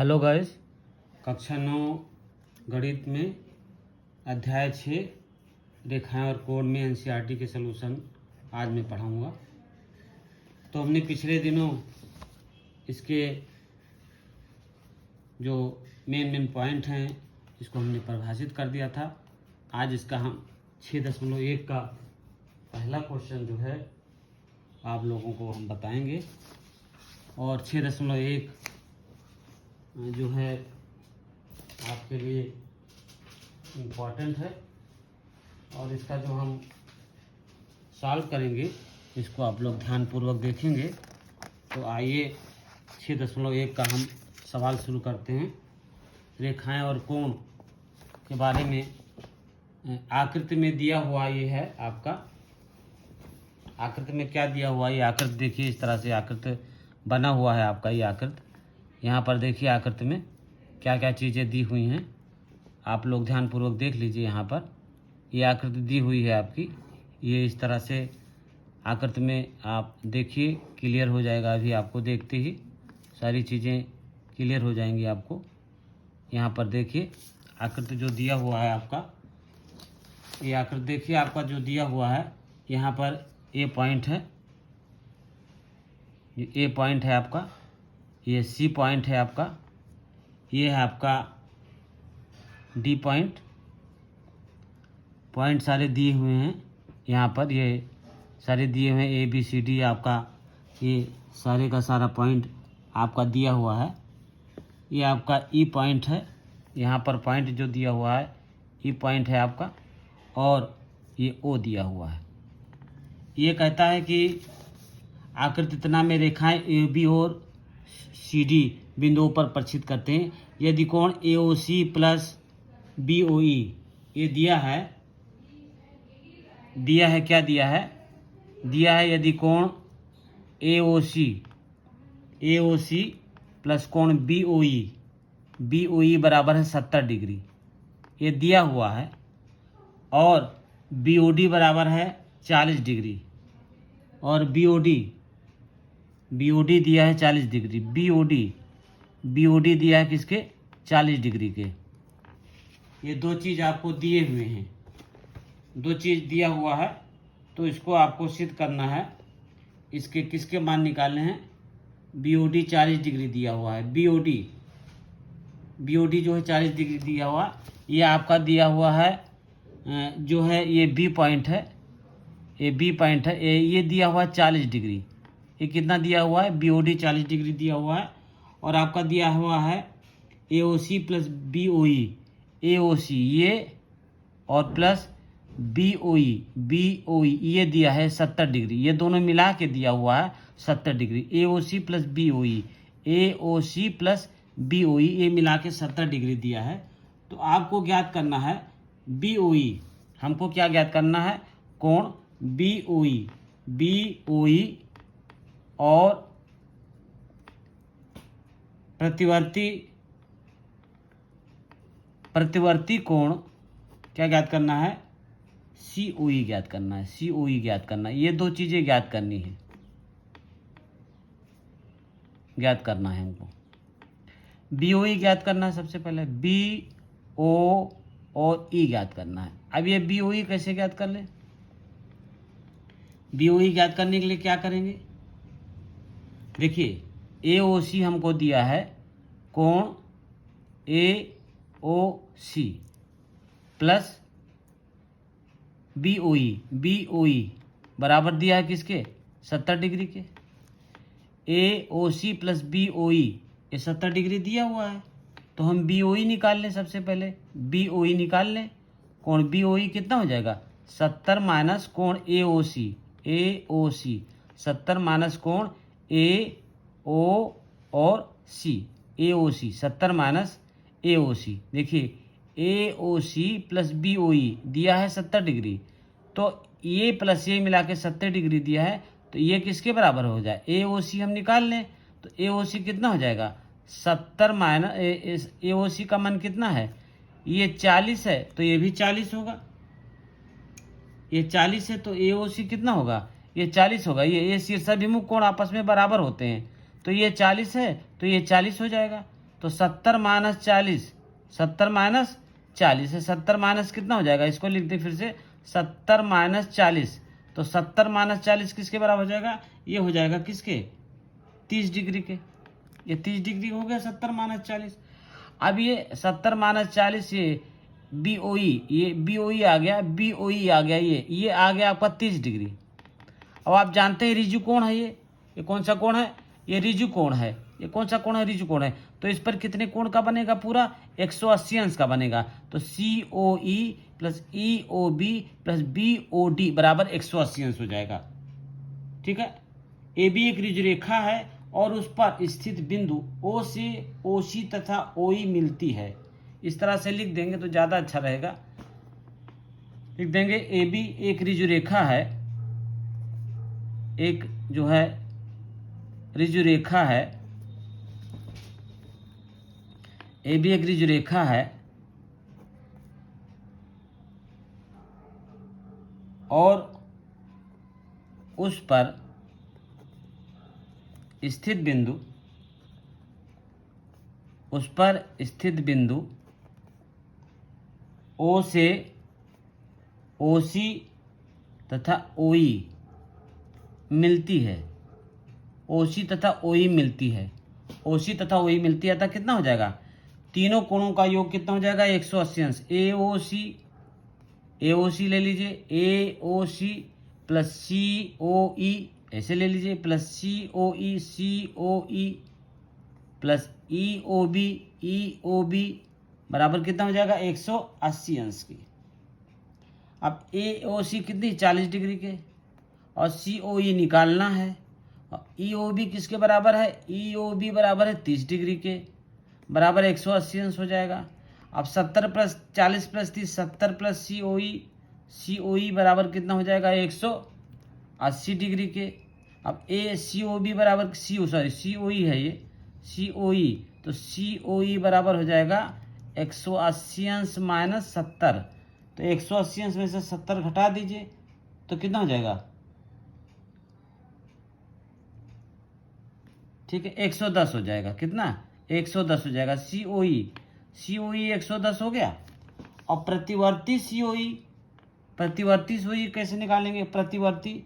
Hello guys, कक्षा 9 गणित में अध्याय 6 रेखाएं और कोण में एनसीईआरटी के सलूशन आज मैं पढ़ाऊंगा। तो हमने पिछले दिनों इसके जो मेन पॉइंट हैं इसको हमने परिभाषित कर दिया था। आज इसका हम 6.1 का पहला क्वेश्चन जो है आप लोगों को हम बताएंगे और 6.1 जो है आपके लिए इम्पॉर्टेंट है और इसका जो हम सॉल्व करेंगे इसको आप लोग ध्यानपूर्वक देखेंगे। तो आइए 6.1 का हम सवाल शुरू करते हैं। रेखाएं और कोण के बारे में आकृति में दिया हुआ ये है आपका। आकृति में क्या दिया हुआ है? ये आकृति देखिए, इस तरह से आकृति बना हुआ है आपका। ये आकृति यहाँ पर देखिए, आकृति में क्या क्या चीज़ें दी हुई हैं आप लोग ध्यानपूर्वक देख लीजिए। यहाँ पर ये आकृति दी हुई है आपकी। ये इस तरह से आकृति में आप देखिए, क्लियर हो जाएगा। अभी आपको देखते ही सारी चीज़ें क्लियर हो जाएंगी आपको। यहाँ पर देखिए आकृति जो दिया हुआ है आपका, ये आकृति देखिए आपका जो दिया हुआ है। यहाँ पर ए पॉइंट है, ये ए पॉइंट है आपका, ये सी पॉइंट है आपका, ये है आपका डी पॉइंट। पॉइंट सारे दिए हुए हैं यहाँ पर, ये सारे दिए हुए हैं। ए बी सी डी आपका ये सारे का सारा पॉइंट आपका दिया हुआ है। ये आपका ई पॉइंट है, यहाँ पर पॉइंट जो दिया हुआ है ई पॉइंट है आपका, और ये ओ दिया हुआ है। ये कहता है कि आकृति इतना में रेखाएं ए बी और सी डी बिंदुओं पर प्रक्षेपित करते हैं यदि कोण ए ओ सी प्लस बी ओ ई, ये दिया है क्या दिया है? दिया है यदि कोण ए ओ सी प्लस कोण बी ओ ई बराबर है 70 डिग्री, ये दिया हुआ है। और बी ओ डी बराबर है 40 डिग्री, और बी ओ डी दिया है 40 डिग्री। बी ओ डी दिया है किसके? 40 डिग्री के। ये दो चीज़ आपको दिए हुए हैं, दो चीज़ दिया हुआ है, तो इसको आपको सिद्ध करना है। इसके किसके मान निकालने हैं? बी ओ डी 40 डिग्री दिया हुआ है। बी ओ डी जो है 40 डिग्री दिया हुआ, ये आपका दिया हुआ है जो है ये बी पॉइंट है, ये बी पॉइंट है। ये दिया हुआ है 40 डिग्री। ये कितना दिया हुआ है? बी ओ डी 40 डिग्री दिया हुआ है। और आपका दिया हुआ है ए ओ सी प्लस बी ओ ई, ए ओ सी ये और प्लस बी ओ ई ये दिया है 70 डिग्री। ये दोनों मिला के दिया हुआ है 70 डिग्री। ए ओ सी प्लस बी ओ ई ये मिला के 70 डिग्री दिया है। तो आपको ज्ञात करना है बी ओ ई। हमको क्या ज्ञात करना है? कोण बी ओ ई और प्रतिवर्ती कोण क्या ज्ञात करना है? सी ओ ई ज्ञात करना है। सी ओ ई ज्ञात करना है। ये दो चीज़ें ज्ञात करनी है, ज्ञात करना है हमको। बी ओ ई ज्ञात करना है सबसे पहले, बी ओ और ई ज्ञात करना है। अब ये बी ओ ई कैसे ज्ञात कर ले? बी ओ ई ज्ञात करने के लिए क्या करेंगे? देखिए ए ओ सी हमको दिया है, कोण ए ओ सी प्लस बी ओ ई बराबर दिया है किसके? 70 डिग्री के। ए ओ सी प्लस बी ओ ई ये 70 डिग्री दिया हुआ है, तो हम बी ओ ई निकाल लें। सबसे पहले बी ओ ई निकाल लें। कोण बी ओ ई कितना हो जाएगा? 70 माइनस कोण ए ओ सी 70 माइनस कोण ए ओ और सी, ए ओ सी 70 माइनस ए ओ सी। देखिए ए ओ सी प्लस बी ओ ई दिया है 70 डिग्री, तो ये प्लस ये मिला के 70 डिग्री दिया है, तो ये किसके बराबर हो जाए? ए ओ सी हम निकाल लें, तो ए ओ सी कितना हो जाएगा? 70 माइनस ए ओ सी का मान कितना है? ये 40 है, तो ये भी 40 होगा। ये 40 है तो ए ओ सी कितना होगा? ये 40 होगा। ये शीर्षाभिमुख कोण आपस में बराबर होते हैं, तो ये 40 है तो ये 40 हो जाएगा। तो 70 माइनस 40, 70 माइनस 40 है, 70 माइनस कितना हो जाएगा, इसको लिखते फिर से 70 माइनस 40, तो 70 माइनस 40 किसके बराबर हो जाएगा, ये हो जाएगा किसके, 30 डिग्री के। ये 30 डिग्री हो गया 70 माइनस 40। अब ये 70 माइनस 40 ये BOE, ये BOE आ गया, BOE आ गया, ये आ गया आपका 30 डिग्री। अब आप जानते हैं रिजु कोण है, ये कौन सा कोण है, ये रिजु कोण है। ये कौन सा कोण है, रिजु कोण है। तो इस पर कितने कोण का बनेगा, पूरा 180 अंश का बनेगा। तो COE plus EOB plus BOD बराबर 180 अंश हो जाएगा। ठीक है। AB एक रिजु रेखा है और उस पर स्थित बिंदु O से OC तथा OE मिलती है। इस तरह से लिख देंगे तो ज़्यादा अच्छा रहेगा। लिख देंगे AB एक रिजु रेखा है, एक जो है रिजु रेखा है, AB एक रिजु रेखा है और उस पर स्थित बिंदु, उस पर स्थित बिंदु O से OC तथा OE मिलती है, OC तथा OE मिलती है, OC तथा OE मिलती है। तो कितना हो जाएगा, तीनों कोणों का योग कितना हो जाएगा, 180 अंश। AOC ले लीजिए, AOC प्लस COE ऐसे ले लीजिए, प्लस COE प्लस EOB बराबर कितना हो जाएगा, 180 अंश की। अब AOC कितनी, 40 डिग्री के, और COE निकालना है। और EOB किसके बराबर है, EOB बराबर है 30 डिग्री के, बराबर 180 अंश हो जाएगा। अब 70 प्लस 40 प्लस 30, 70 प्लस COE बराबर कितना हो जाएगा, 180 डिग्री के। अब COB बराबर COE है, ये COE, तो COE बराबर हो जाएगा 180 अंश माइनस 70। तो 180 अंश में से 70 घटा दीजिए तो कितना हो जाएगा, ठीक है, 110 हो जाएगा। कितना, 110 हो जाएगा। COE 110 हो गया। और प्रतिवर्ती COE कैसे निकालेंगे, प्रतिवर्ती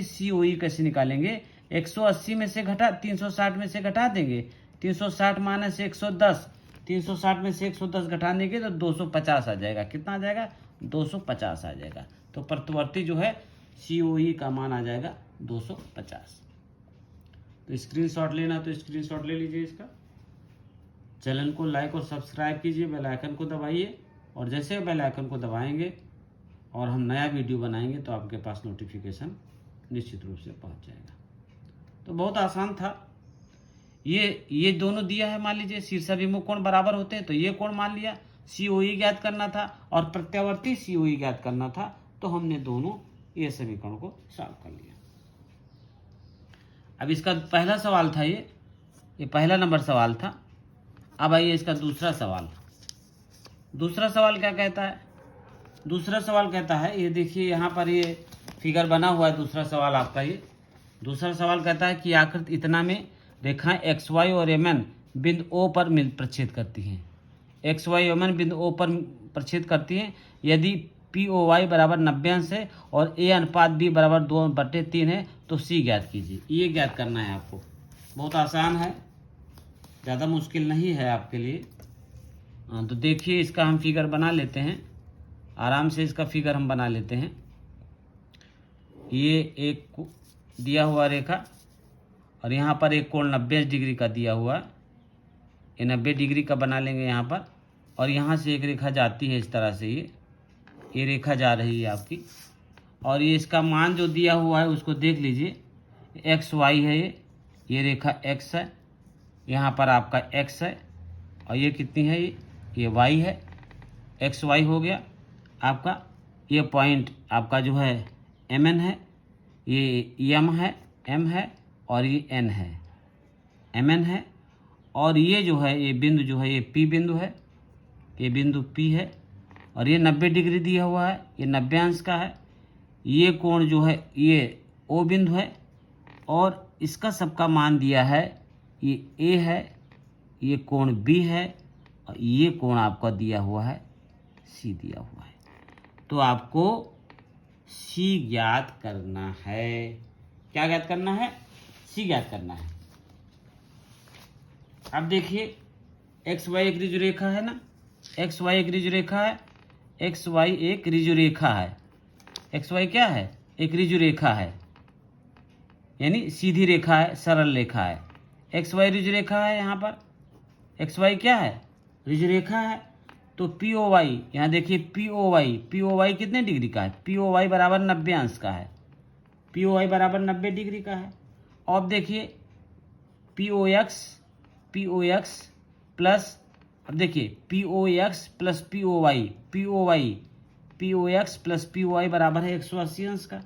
COE कैसे निकालेंगे, 180 में से घटा 360 में से घटा देंगे, 360 माइनस 110, 360 में से 110 घटा देंगे तो 250 आ जाएगा। कितना आ जाएगा, 250 आ जाएगा। तो प्रतिवर्ती जो है COE का मान आ जाएगा 250। तो स्क्रीनशॉट लेना तो स्क्रीनशॉट ले लीजिए इसका। चैनल को लाइक और सब्सक्राइब कीजिए, बेल आइकन को दबाइए, और जैसे बेल आइकन को दबाएंगे और हम नया वीडियो बनाएंगे तो आपके पास नोटिफिकेशन निश्चित रूप से पहुंच जाएगा। तो बहुत आसान था। ये दोनों दिया है, मान लीजिए शीर्षाभिमुख कोण बराबर होते हैं, तो ये कोण मान लिया, COE ज्ञात करना था और प्रत्यावर्ती COE ज्ञात करना था, तो हमने दोनों ये समीकरण को सॉल्व कर लिया। अब इसका पहला सवाल था, ये पहला नंबर सवाल था। अब आइए इसका दूसरा सवाल। दूसरा सवाल क्या कहता है, दूसरा सवाल कहता है, ये देखिए यहाँ पर ये फिगर बना हुआ है। दूसरा सवाल आपका, ये दूसरा सवाल कहता है कि आकृति इतना में रेखाएं XY और MN बिंदु O पर प्रच्छेद करती हैं। XY MN बिंदु O पर प्रच्छेद करती हैं यदि POY बराबर 90 अंश है और A अनुपात B बराबर 2/3 है तो C ज्ञात कीजिए। ये ज्ञात करना है आपको। बहुत आसान है, ज़्यादा मुश्किल नहीं है आपके लिए। तो देखिए इसका हम फिगर बना लेते हैं, आराम से इसका फिगर हम बना लेते हैं। ये एक दिया हुआ रेखा और यहाँ पर एक कोण 90 डिग्री का दिया हुआ, ये 90 डिग्री का बना लेंगे यहाँ पर। और यहाँ से एक रेखा जाती है इस तरह से, ये रेखा जा रही है आपकी, और ये इसका मान जो दिया हुआ है उसको देख लीजिए। XY है, ये रेखा X है, यहाँ पर आपका X है, और ये कितनी है, ये Y है। XY हो गया आपका। ये पॉइंट आपका जो है MN है, ये M है और ये N है, MN है। और ये जो है, ये बिंदु जो है, ये P बिंदु है, ये बिंदु P है, और ये 90 डिग्री दिया हुआ है, ये 90 अंश का है। ये कोण जो है ये O बिंदु है, और इसका सबका मान दिया है ये ए है, ये कोण बी है और ये कोण आपका दिया हुआ है सी दिया हुआ है। तो आपको सी ज्ञात करना है। क्या ज्ञात करना है? सी ज्ञात करना है। अब देखिए एक्स वाई एक ऋजु रेखा है ना, एक्स वाई एक ऋजु रेखा है, एक्स वाई एक ऋजु रेखा है। एक्स वाई क्या है? एक ऋजु रेखा है, यानी सीधी रेखा है, सरल रेखा है। एक्स वाई ऋजु रेखा है, यहाँ पर एक्स वाई क्या है? ऋजु रेखा है। तो पी ओ वाई, यहाँ देखिए पी ओ वाई कितने डिग्री का है? पी ओ वाई बराबर 90 अंश का है, पी ओ वाई बराबर 90 डिग्री का है। अब देखिए पी ओ एक्स प्लस, अब देखिए P O X plus P O Y X plus P O Y बराबर है 180 अंश का।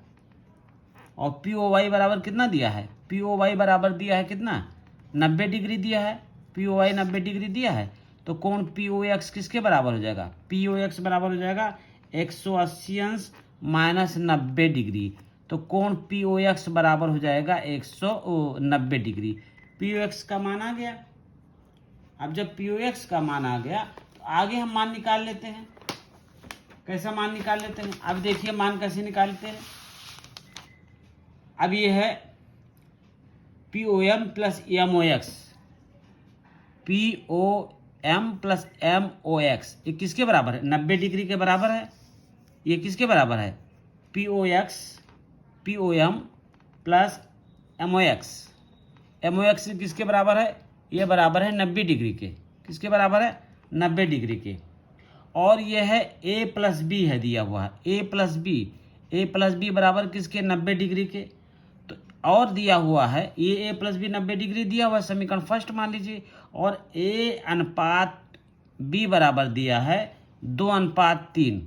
और पी ओ वाई बराबर कितना दिया है? पी ओ वाई बराबर दिया है कितना? 90 डिग्री दिया है। पी ओ वाई 90 डिग्री दिया है, तो कोण पी ओ एक्स किसके बराबर हो जाएगा? पी ओ एक्स बराबर हो जाएगा 180 अंश माइनस 90 डिग्री। तो कोण पी ओ एक्स बराबर हो जाएगा 190 डिग्री। पी ओ एक्स का मान आ गया। अब जब पी ओ एक्स का मान आ गया तो आगे हम मान निकाल लेते हैं। कैसा मान निकाल लेते हैं? अब देखिए मान कैसे निकालते हैं। अब ये है P O M plus M O X, P O M plus M O X, ये किसके बराबर है? 90 डिग्री के बराबर है। ये किसके बराबर है? P O X, P O M plus M O X. M O X किसके बराबर है? ये बराबर है 90 डिग्री के। किसके बराबर है? 90 डिग्री के। और ये है ए प्लस बी है दिया हुआ है, ए प्लस बी बराबर किसके? 90 डिग्री के। तो और दिया हुआ है ये ए प्लस बी 90 डिग्री दिया हुआ है, समीकरण फर्स्ट मान लीजिए। और ए अनुपात बी बराबर दिया है 2:3।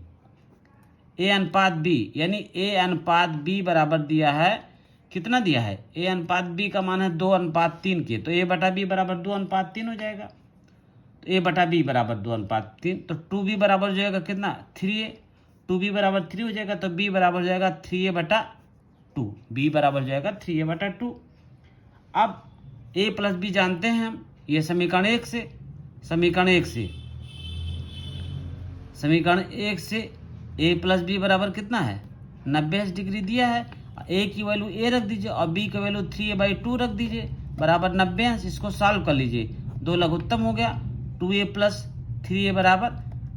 ए अनुपात बी, यानी ए अनुपात बी बराबर दिया है कितना दिया है? ए अनुपात बी का मान है 2:3 के। तो ए बटा बी बराबर 2:3 हो जाएगा। तो ए बटा बी बराबर 2:3। तो 2b बराबर हो जाएगा कितना? 3a। 2b बराबर 3 हो जाएगा, तो b बराबर हो जाएगा 3a बटा 2। b बराबर हो जाएगा 3a बटा 2। अब a प्लस बी जानते हैं हम, ये समीकरण 1 से, समीकरण 1 से a प्लस बी बराबर कितना है? 90 डिग्री दिया है। a की वैल्यू a रख दीजिए और b की वैल्यू 3a/2 रख दीजिए, बराबर 90 अंश। इसको सॉल्व कर लीजिए, दो लघुत्तम हो गया। 2a प्लस 3a बराबर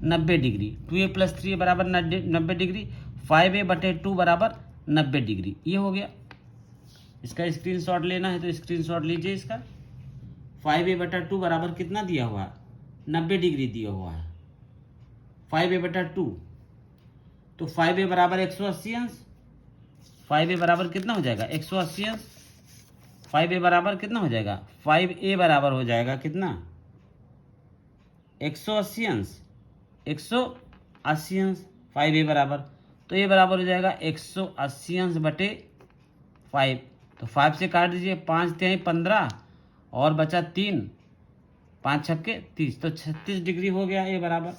90 डिग्री, 2a प्लस 3a बराबर 90 डिग्री, 5a बटे 2 बराबर 90 डिग्री। ये हो गया। इसका स्क्रीनशॉट लेना है तो स्क्रीनशॉट लीजिए इसका। 5a बटा 2 बराबर कितना दिया हुआ है? 90 डिग्री दिया हुआ है। 5a बटा 2, तो 5a बराबर 180 अंश। 5a बराबर कितना हो जाएगा? 180 अंश। 5a बराबर कितना हो जाएगा? 5a बराबर हो जाएगा कितना? 180 अंश, 180 अंश 5a बराबर। तो a बराबर हो जाएगा 180 अंश बटे 5। तो 5 से काट दीजिए, 5 × 15 और बचा 3, 5 × 6 = 30, तो 36 डिग्री हो गया a बराबर।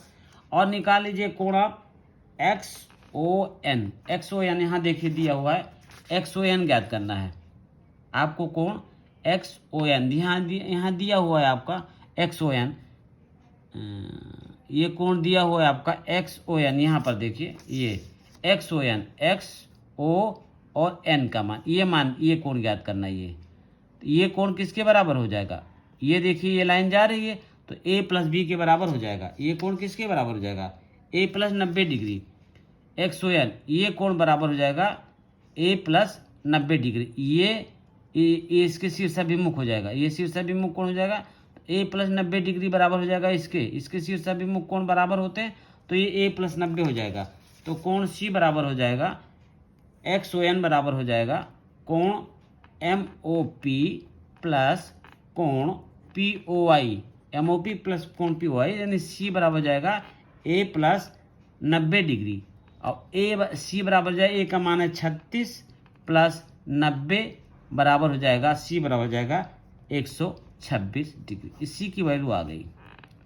और निकाल लीजिए कोण आप X O N. X O N यहाँ देखिए दिया हुआ है, एक्स ओ एन ज्ञात करना है आपको। कोण एक्स ओ एन यहाँ दिया हुआ है आपका एक्स ओ एन। ये कोण दिया हुआ है आपका एक्स ओ एन। यहाँ पर देखिए ये एक्स ओ एन, एक्स ओ और एन का मान, ये कोण ज्ञात करना है। ये कोण किसके बराबर हो जाएगा? ये देखिए ये लाइन जा रही है, तो a प्लस बी के बराबर हो जाएगा। ये कोण किसके बराबर हो जाएगा? a plus 90 degree X O N, ये कोण बराबर हो जाएगा a प्लस 90 डिग्री। ये इसके शीर्षाभिमुख हो जाएगा, ये शीर्षाभिमुख कोण हो जाएगा। a प्लस 90 डिग्री बराबर हो जाएगा इसके शीर्षाभिमुख कोण बराबर होते हैं, तो ये a प्लस 90 हो जाएगा। तो कोण c बराबर हो जाएगा, एक्स ओ एन बराबर हो जाएगा कोण एम ओ पी प्लस कोण पी ओ आई, एम ओ पी प्लस कोण पी ओ आई, यानी सी बराबर हो जाएगा a प्लस 90 डिग्री। और सी बराबर हो जाएगा, a का मान है 36 प्लस 90 बराबर हो जाएगा, सी बराबर हो जाएगा 126 डिग्री। इसी की वैल्यू आ गई,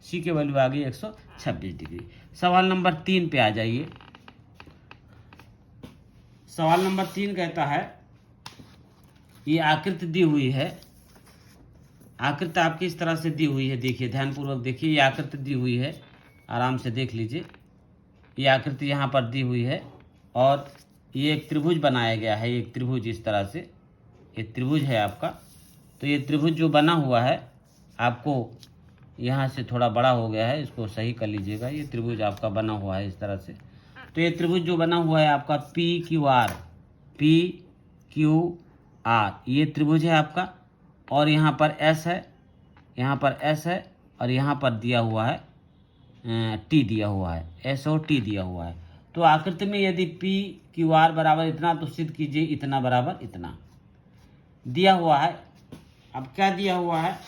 सी की वैल्यू आ गई 126 डिग्री। सवाल नंबर 3 पे आ जाइए। सवाल नंबर 3 कहता है, ये आकृति दी हुई है, आकृति आपकी इस तरह से दी हुई है, देखिए ध्यानपूर्वक देखिए, ये आकृति दी हुई है, आराम से देख लीजिए। ये आकृति यहाँ पर दी हुई है और ये एक त्रिभुज बनाया गया है, एक त्रिभुज इस तरह से, ये त्रिभुज है आपका। तो ये त्रिभुज जो बना हुआ है, आपको यहाँ से थोड़ा बड़ा हो गया है, इसको सही कर लीजिएगा। ये त्रिभुज आपका बना हुआ है इस तरह से। तो ये त्रिभुज जो बना हुआ है आपका PQR, PQR, ये त्रिभुज है आपका। और यहाँ पर S है, यहाँ पर S है, और यहाँ पर दिया हुआ है T दिया हुआ है, S और T दिया हुआ है। तो आकृति में यदि PQR बराबर इतना, तो सिद्ध कीजिए इतना बराबर इतना दिया हुआ है। अब क्या दिया हुआ है,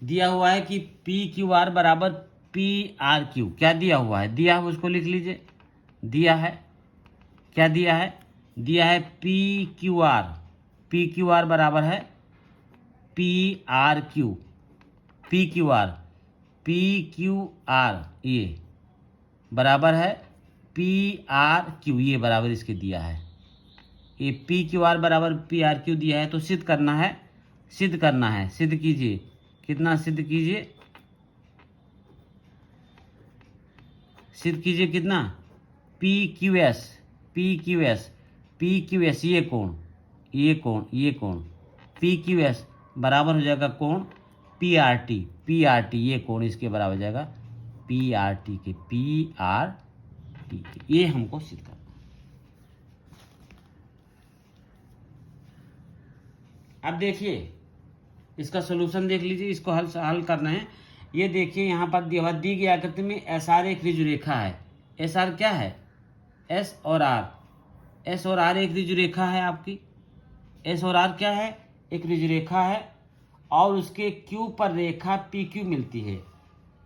दिया हुआ है कि PQR बराबर PRQ। क्या दिया हुआ है, दिया है उसको लिख लीजिए। दिया है, क्या दिया है, दिया है PQR, PQR बराबर है PRQ, PQR ये बराबर है PRQ, ये बराबर इसके दिया है। ये PQR बराबर PRQ दिया है, तो सिद्ध करना है, सिद्ध करना है। सिद्ध कीजिए, कितना सिद्ध कीजिए, सिद्ध कीजिए कितना, PQS, ये कोण, ये कोण, ये कोण, PQS बराबर हो जाएगा कोण PRT, ये कोण इसके बराबर हो जाएगा PRT के, ये हमको सिद्ध करना। अब देखिए इसका सॉल्यूशन देख लीजिए, इसको हल करना है। ये देखिए यहाँ पर दी गई आकृति में SR एक ऋजु रेखा है। SR क्या है, S और R एक ऋजु रेखा है आपकी। S और R क्या है, एक ऋजु रेखा है, और उसके Q पर रेखा PQ मिलती है,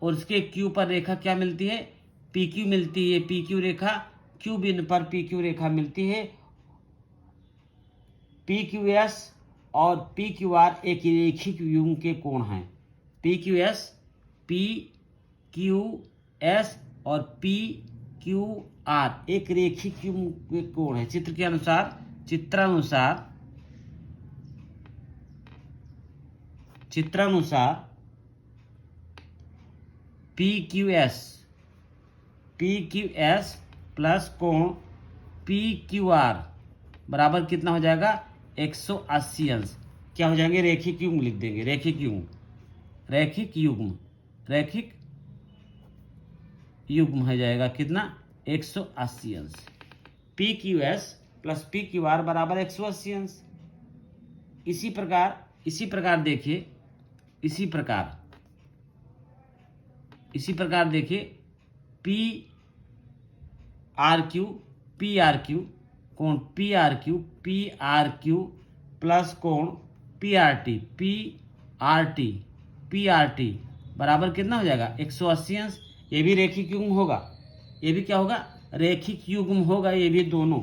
और उसके Q पर रेखा क्या मिलती है, PQ मिलती है। PQ रेखा Q बिंदु पर PQ रेखा मिलती है। PQS और PQR एक रेखिक युग्म के कोण हैं। PQS और PQR एक रेखिक युग्म के कोण है। चित्रानुसार PQS प्लस कोण PQR बराबर कितना हो जाएगा, 180 अंश। क्या हो जाएंगे, रेखिक युग्म लिख देंगे, रेखिक युग्म हो जाएगा कितना, 180 अंश। PQS प्लस PQR बराबर 180 अंश। इसी प्रकार देखिए, इसी प्रकार देखिए PRQ कोण PRQ प्लस कोण PRT बराबर कितना हो जाएगा, 180 अंश। ये भी रेखिक युग्म होगा, ये भी क्या होगा, रेखिक युग्म होगा, ये भी दोनों।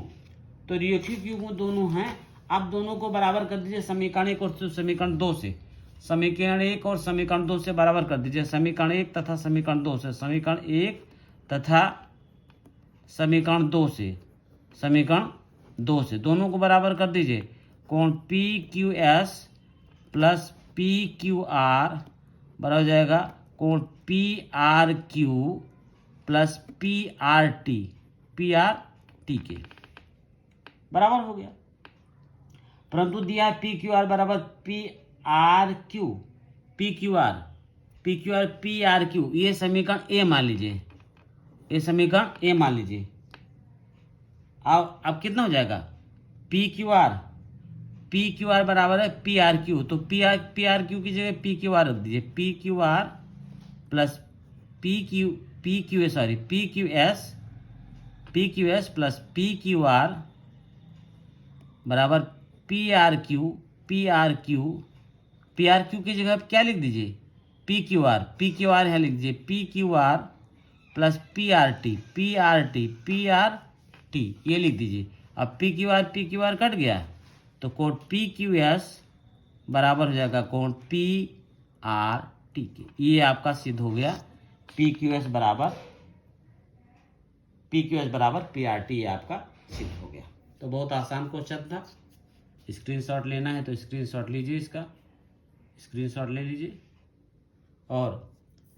तो रेखिक युग्म दोनों हैं। अब दोनों को बराबर कर दीजिए समीकरण 1 और समीकरण 2 से। समीकरण 1 और समीकरण 2 से बराबर कर दीजिए, समीकरण 1 तथा समीकरण 2 से, समीकरण 1 तथा समीकरण 2 से, दोनों को बराबर कर दीजिए। कोण PQS प्लस PQR बराबर हो जाएगा कोण PRQ प्लस PRT के बराबर हो गया। परंतु दिया है PQR बराबर PRQ, ये समीकरण A मान लीजिए, अब कितना हो जाएगा, PQR बराबर है PRQ, तो PRQ की जगह PQR रख दीजिए। PQR plus PQS plus PQR बराबर PRQ की जगह आप क्या लिख दीजिए, PQR यहाँ लिख दीजिए। PQR प्लस PRT ये लिख दीजिए। अब PQR कट गया, तो कोण PQS बराबर हो जाएगा कोण PRT के। ये आपका सिद्ध हो गया, PQS बराबर PRT, ये आपका सिद्ध हो गया। तो बहुत आसान क्वेश्चन था, स्क्रीनशॉट लेना है तो स्क्रीनशॉट लीजिए, इसका स्क्रीनशॉट ले लीजिए। और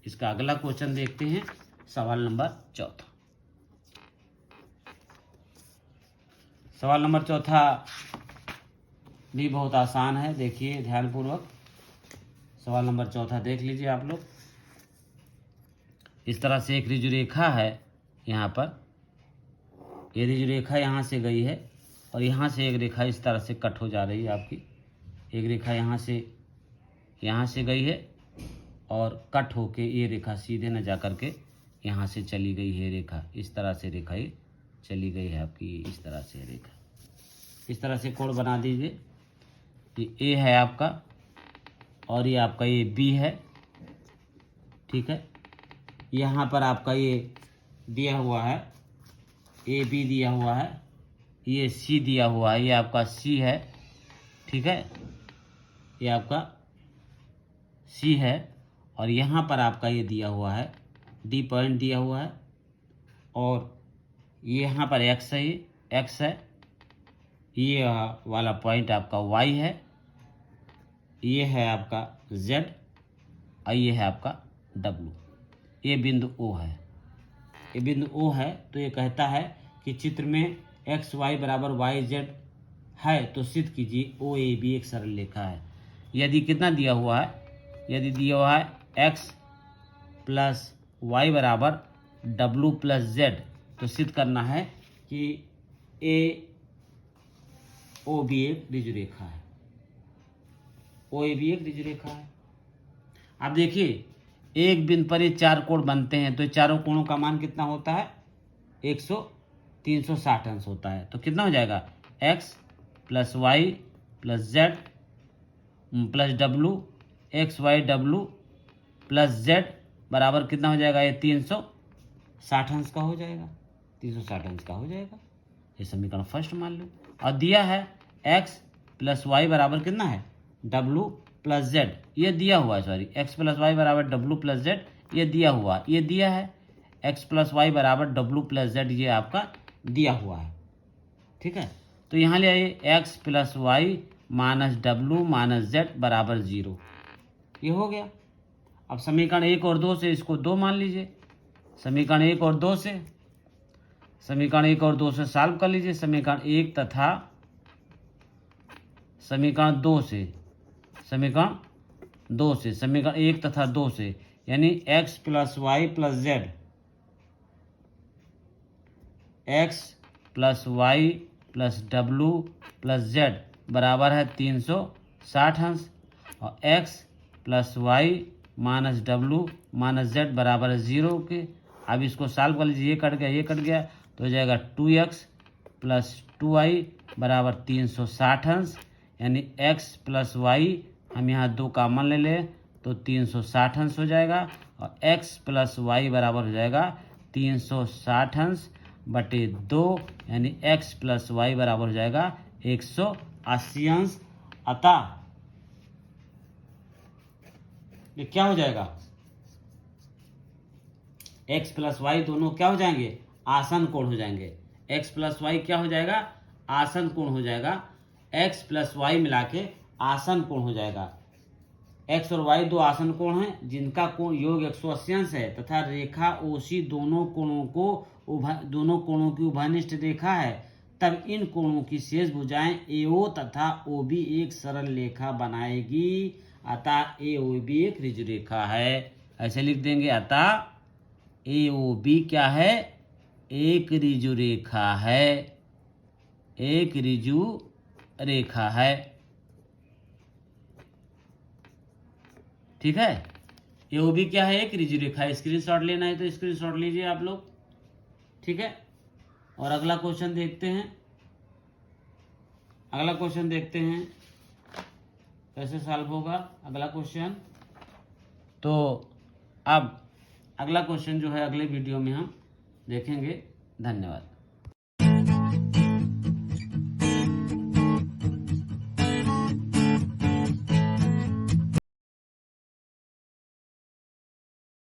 इसका अगला क्वेश्चन देखते हैं, सवाल नंबर 4। सवाल नंबर 4 भी बहुत आसान है, देखिए ध्यानपूर्वक। सवाल नंबर 4 देख लीजिए आप लोग। इस तरह से एक ऋजु रेखा है यहाँ पर, ये ऋजु रेखा यहाँ से गई है और यहाँ से एक रेखा इस तरह से कट हो जा रही है आपकी। एक रेखा यहाँ से गई है और कट होके ये रेखा सीधे न जा कर के यहाँ से चली गई है रेखा। इस तरह से रेखा ये चली गई है आपकी, इस तरह से रेखा। इस तरह से कोण बना दीजिए। ये ए है आपका और ये आपका ये बी है, ठीक है। यहाँ पर आपका ये दिया हुआ है, ए बी दिया हुआ है, ये सी दिया हुआ है, ये आपका सी है, ठीक है। ये आपका सी है और यहाँ पर आपका ये दिया हुआ है, डी पॉइंट दिया हुआ है और ये यहाँ पर एक्स है, ये एक्स है। ये वाला पॉइंट आपका वाई है, ये है आपका जेड और ये है आपका डब्लू। ये बिंदु ओ है, ये बिंदु ओ है। तो ये कहता है कि चित्र में एक्स वाई बराबर वाई जेड है तो सिद्ध कीजिए ओ ए बी एक सरल रेखा है। यदि कितना दिया हुआ है, यदि दिया हुआ है एक्स प्लस वाई बराबर डब्लू प्लस जेड, तो सिद्ध करना है कि ए ओ बी एक ऋजु रेखा है, ओ ए बी एक ऋजु रेखा है। अब देखिए एक बिंदु पर ये 4 कोण बनते हैं, तो चारों कोणों का मान कितना होता है, 360 अंश होता है। तो कितना हो जाएगा, X plus Y plus Z plus W, X Y W plus Z बराबर कितना हो जाएगा, ये 360 अंश का हो जाएगा, 360 अंश का हो जाएगा। ये समीकरण फर्स्ट मान लो। और दिया है एक्स प्लस वाई बराबर कितना है, डब्लू प्लस जेड, ये दिया हुआ है, सॉरी, एक्स प्लस वाई बराबर डब्लू प्लस जेड, ये दिया हुआ, ये दिया है एक्स प्लस वाई बराबर डब्लू प्लस जेड, ये आपका दिया हुआ है, ठीक है। तो यहाँ ले आइए X plus Y minus W minus Z बराबर 0, ये हो गया। अब समीकरण 1 और 2 से इसको 2 मान लीजिए। समीकरण 1 और 2 से, समीकरण 1 और 2 से सॉल्व कर लीजिए। समीकरण 1 तथा समीकरण 2 से, समीकरण 2 से, समीकरण 1 तथा 2 से, यानी X plus Y plus Z, X plus Y plus W plus Z बराबर है 360 अंश और X plus Y minus W minus Z बराबर है 0 के। अब इसको सॉल्व कर लीजिए, ये कट गया, ये कट गया, तो हो जाएगा 2x प्लस 2y बराबर 360 अंश, यानी x प्लस वाई हम यहाँ 2 कॉमन ले लें तो 360 अंश हो जाएगा और x प्लस वाई बराबर हो जाएगा 360 अंश बटे 2, यानी x प्लस वाई बराबर हो जाएगा 180 अंश। अतः ये क्या हो जाएगा, x प्लस वाई दोनों क्या हो जाएंगे, आसन कोण हो जाएंगे। x प्लस वाई क्या हो जाएगा, आसन कोण हो जाएगा। x प्लस वाई मिला के आसन कोण हो जाएगा। x और y दो आसन कोण हैं जिनका कोण योग 180 अंश है तथा रेखा ओसी दोनों कोणों की उभयनिष्ठ रेखा है, तब इन कोणों की शेष भुजाएं AO तथा OB एक सरल रेखा बनाएगी। अतः AOB एक ऋजु रेखा है, ऐसे लिख देंगे। अतः AOB क्या है, एक ऋजु रेखा है, एक ऋजु रेखा है, ठीक है। AOB क्या है, एक ऋजु रेखा है। स्क्रीनशॉट लेना है तो स्क्रीनशॉट लीजिए आप लोग, ठीक है। और अगला क्वेश्चन देखते हैं, अगला क्वेश्चन देखते हैं कैसे सॉल्व होगा अगला क्वेश्चन। तो अब अगला क्वेश्चन जो है अगले वीडियो में हम देखेंगे। धन्यवाद।